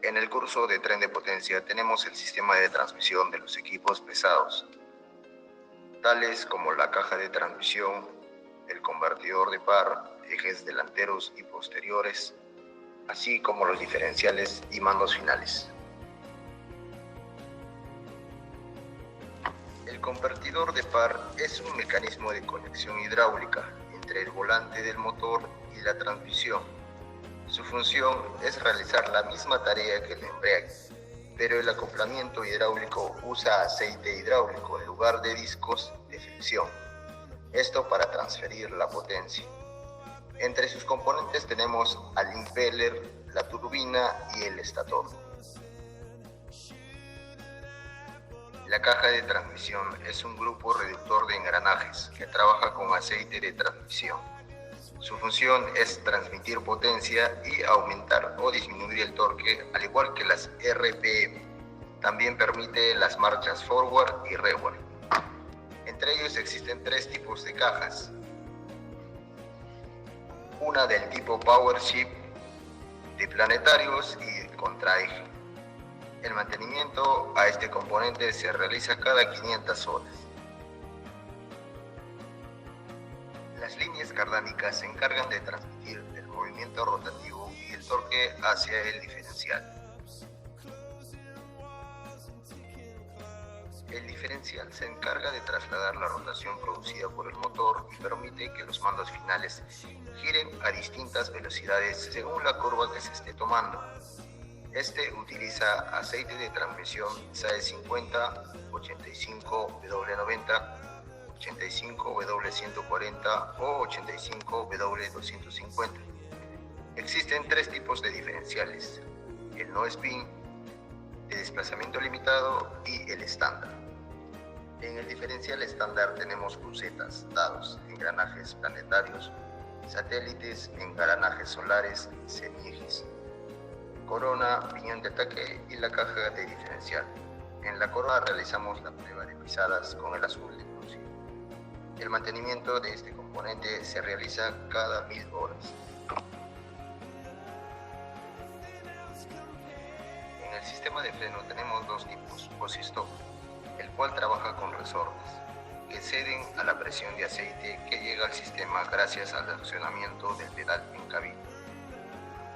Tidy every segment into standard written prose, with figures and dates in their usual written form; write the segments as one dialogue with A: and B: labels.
A: En el curso de tren de potencia tenemos el sistema de transmisión de los equipos pesados, tales como la caja de transmisión, el convertidor de par, ejes delanteros y posteriores, así como los diferenciales y mandos finales. El convertidor de par es un mecanismo de conexión hidráulica entre el volante del motor y la transmisión. Su función es realizar la misma tarea que el embrague, pero el acoplamiento hidráulico usa aceite hidráulico en lugar de discos de fricción. Esto para transferir la potencia. Entre sus componentes tenemos al impeller, la turbina y el estator. La caja de transmisión es un grupo reductor de engranajes que trabaja con aceite de transmisión. Su función es transmitir potencia y aumentar o disminuir el torque, al igual que las RPM. También permite las marchas forward y reverse. Entre ellos existen tres tipos de cajas. Una del tipo Power Shift, de planetarios y contraeje. El mantenimiento a este componente se realiza cada 500 horas. Las líneas cardánicas se encargan de transmitir el movimiento rotativo y el torque hacia el diferencial. El diferencial se encarga de trasladar la rotación producida por el motor y permite que los mandos finales giren a distintas velocidades según la curva que se esté tomando. Este utiliza aceite de transmisión SAE 50, 85W90, 85W140 o 85W250. Existen tres tipos de diferenciales: el no spin, de desplazamiento limitado y el estándar. En el diferencial estándar tenemos crucetas, dados, engranajes planetarios, satélites, engranajes solares, semiejes, corona, piñón de ataque y la caja de diferencial. En la corona realizamos la prueba de pisadas con el azul de cruce. El mantenimiento de este componente se realiza cada 1000 horas. En el sistema de freno tenemos dos tipos: post-stop, el cual trabaja con resortes que ceden a la presión de aceite que llega al sistema gracias al accionamiento del pedal en cabina,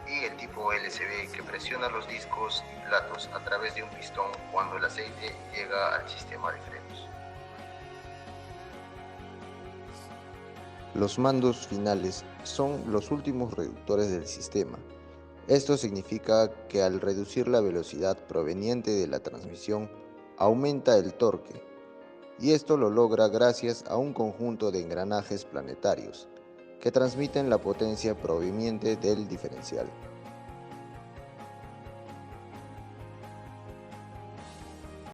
A: y el tipo LCB, que presiona los discos y platos a través de un pistón cuando el aceite llega al sistema de frenos.
B: Los mandos finales son los últimos reductores del sistema. Esto significa que al reducir la velocidad proveniente de la transmisión, aumenta el torque, y esto lo logra gracias a un conjunto de engranajes planetarios que transmiten la potencia proveniente del diferencial.